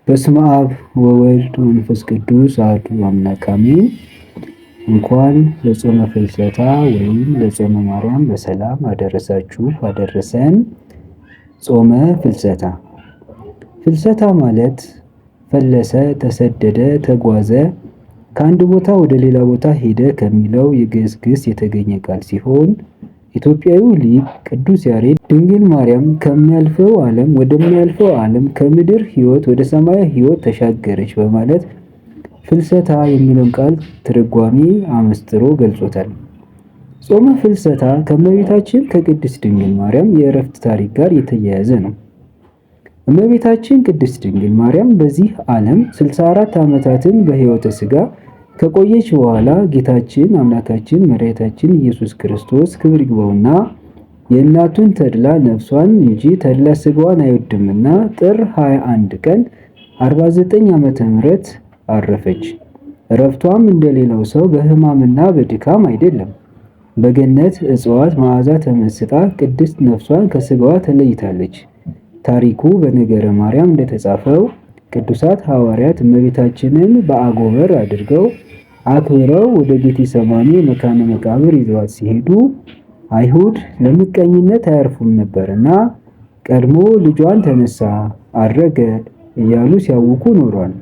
በስመ አብ ወወልድ ወመንፈስ ቅዱስ አሐዱ አምላክ አሜን። እንኳን ለጾመ ፍልሰታ ወይም ለጾመ ማርያም በሰላም አደረሳችሁ አደረሰን። ጾመ ፍልሰታ። ፍልሰታ ማለት ፈለሰ፣ ተሰደደ፣ ተጓዘ፣ ከአንድ ቦታ ወደ ሌላ ቦታ ሄደ ከሚለው የግዕዝ ግስ የተገኘ ቃል ሲሆን ኢትዮጵያዊው ሊቅ ቅዱስ ያሬድ ድንግል ማርያም ከሚያልፈው ዓለም ወደሚያልፈው ዓለም ከምድር ሕይወት ወደ ሰማያዊ ሕይወት ተሻገረች በማለት ፍልሰታ የሚለውን ቃል ትርጓሜ አመስጥሮ ገልጾታል። ጾመ ፍልሰታ ከእመቤታችን ከቅድስት ድንግል ማርያም የእረፍት ታሪክ ጋር የተያያዘ ነው። እመቤታችን ቅድስት ድንግል ማርያም በዚህ ዓለም 64 ዓመታትን በሕይወተ ሥጋ ከቆየች በኋላ ጌታችን አምላካችን መድኃኒታችን ኢየሱስ ክርስቶስ ክብር ይግባውና የእናቱን ተድላ ነፍሷን እንጂ ተድላ ሥጋዋን አይወድምና ጥር 21 ቀን 49 ዓመተ ምህረት አረፈች። እረፍቷም እንደሌላው ሰው በሕማምና በድካም አይደለም። በገነት እጽዋት መዓዛ ተመስጣ ቅድስት ነፍሷን ከሥጋዋ ተለይታለች። ታሪኩ በነገረ ማርያም እንደተጻፈው ቅዱሳት ሐዋርያት እመቤታችንን በአጎበር አድርገው አክብረው ወደ ጌቴሰማኒ መካነ መቃብር ይዘዋት ሲሄዱ አይሁድ ለምቀኝነት አያርፉም ነበርና ቀድሞ ልጇን ተነሳ፣ አረገ እያሉ ሲያውኩ ኖሯል።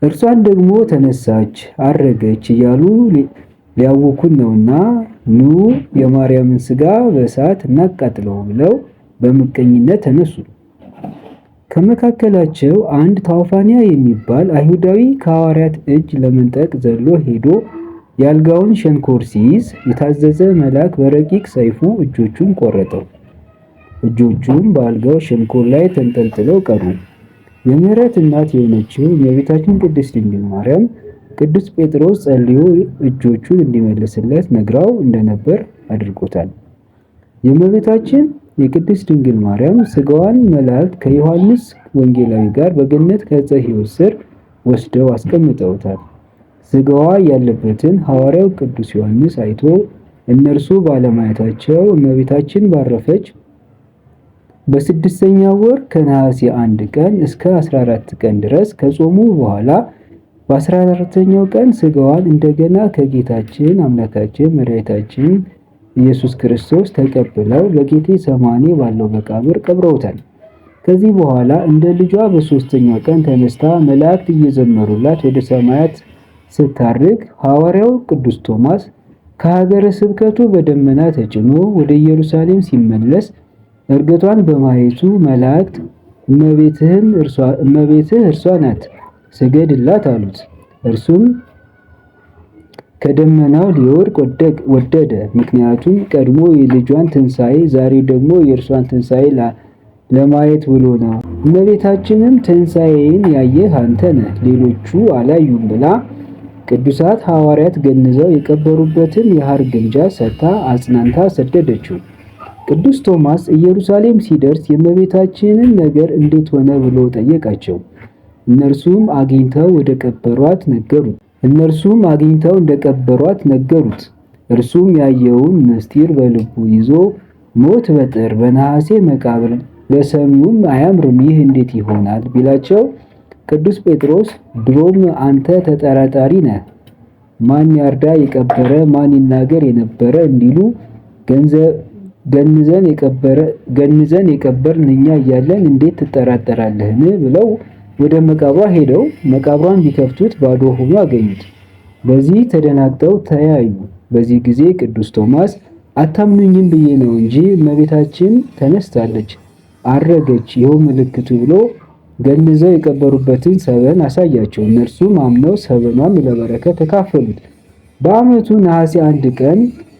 እርሷን ደግሞ ተነሳች፣ አረገች እያሉ ሊያውኩን ነውና ኑ የማርያምን ሥጋ በእሳት እናቃጥለው ብለው በምቀኝነት ተነሱ። ከመካከላቸው አንድ ታውፋንያ የሚባል አይሁዳዊ ከሐዋርያት እጅ ለመንጠቅ ዘሎ ሄዶ የአልጋውን ሸንኮር ሲይዝ የታዘዘ መልአክ በረቂቅ ሰይፉ እጆቹን ቆረጠው። እጆቹም በአልጋው ሸንኮር ላይ ተንጠልጥለው ቀሩ። የምሕረት እናት የሆነችው የእመቤታችን ቅድስት ድንግል ማርያም ቅዱስ ጴጥሮስ ጸልዮ እጆቹን እንዲመልስለት ነግራው እንደነበር አድርጎታል። የእመቤታችን የቅድስት ድንግል ማርያም ሥጋዋን መላእክት ከዮሐንስ ወንጌላዊ ጋር በገነት ከዕፀ ሕይወት ስር ወስደው አስቀምጠውታል። ሥጋዋ ያለበትን ሐዋርያው ቅዱስ ዮሐንስ አይቶ እነርሱ ባለማየታቸው እመቤታችን ባረፈች በ6ኛው ወር ከነሐሴ 1 ቀን እስከ 14 ቀን ድረስ ከጾሙ በኋላ በ14ኛው ቀን ሥጋዋን እንደገና ከጌታችን አምላካችን መድኃኒታችን ኢየሱስ ክርስቶስ ተቀብለው በጌቴሰማኒ ባለው መቃብር ቀብረውታል። ከዚህ በኋላ እንደ ልጇ በ3ኛው ቀን ተነስታ መላእክት እየዘመሩላት ወደ ሰማያት ስታርግ ሐዋርያው ቅዱስ ቶማስ ከሀገረ ስብከቱ በደመና ተጭኖ ወደ ኢየሩሳሌም ሲመለስ እርገቷን በማየቱ መላእክት እመቤትህ እርሷ ናት፣ ስገድላት አሉት። እርሱም ከደመናው ሊወርድ ወደደ። ምክንያቱም ቀድሞ የልጇን ትንሣኤ ዛሬ ደግሞ የእርሷን ትንሣኤ ለማየት ብሎ ነው። እመቤታችንም ትንሣኤን ያየህ አንተ ነህ፣ ሌሎቹ አላዩም ብላ ቅዱሳት ሐዋርያት ገንዘው የቀበሩበትን የሐር ግምጃ ሰጥታ አጽናንታ ሰደደችው። ቅዱስ ቶማስ ኢየሩሳሌም ሲደርስ የእመቤታችንን ነገር እንዴት ሆነ ብሎ ጠየቃቸው። እነርሱም አግኝተው እንደቀበሯት ነገሩት። እርሱም ያየውን ምስጢር በልቡ ይዞ ሞት በጥር በነሐሴ መቃብር ለሰሚውም አያምርም፣ ይህ እንዴት ይሆናል ቢላቸው ቅዱስ ጴጥሮስ ድሮም አንተ ተጠራጣሪ ነህ፣ ማን ያርዳ የቀበረ ማን ይናገር የነበረ እንዲሉ ገንዘን የቀበርን እኛ እያለን እንዴት ትጠራጠራለህን? ብለው ወደ መቃብሯ ሄደው መቃብሯን ቢከፍቱት ባዶ ሆኖ አገኙት። በዚህ ተደናግጠው ተያዩ። በዚህ ጊዜ ቅዱስ ቶማስ አታምኑኝም ብዬ ነው እንጂ እመቤታችን ተነስታለች፣ አረገች፣ ይኸው ምልክቱ ብሎ ገንዘው የቀበሩበትን ሰበን አሳያቸው። እነርሱም አምነው ሰበኗን ለበረከት ተካፈሉት። በዓመቱ ነሐሴ 1 ቀን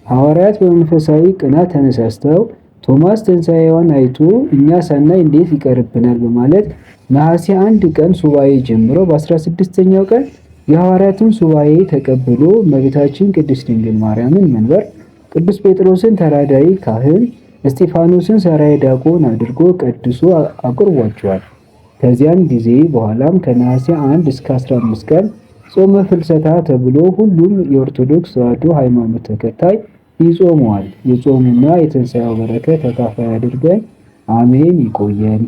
ሐዋርያት በመንፈሳዊ ቅናት ተነሳስተው ቶማስ ትንሣኤዋን አይቶ እኛ ሳናይ እንዴት ይቀርብናል በማለት ነሐሴ 1 ቀን ሱባኤ ጀምረው በ16ኛው ቀን የሐዋርያትን ሱባኤ ተቀብሎ እመቤታችን ቅድስት ድንግል ማርያምን መንበር፣ ቅዱስ ጴጥሮስን ተራዳኢ ካህን፣ እስጢፋኖስን ሰራይ ዲያቆን አድርጎ ቀድሶ አቁርቧቸዋል። ከዚያን ጊዜ በኋላም ከነሐሴ 1 እስከ 15 ቀን ጾመ ፍልሰታ ተብሎ ሁሉም የኦርቶዶክስ ተዋሕዶ ሃይማኖት ተከታይ ይጾመዋል። የጾሙና የትንሣኤው በረከት ተካፋይ አድርገን አሜን። ይቆየን።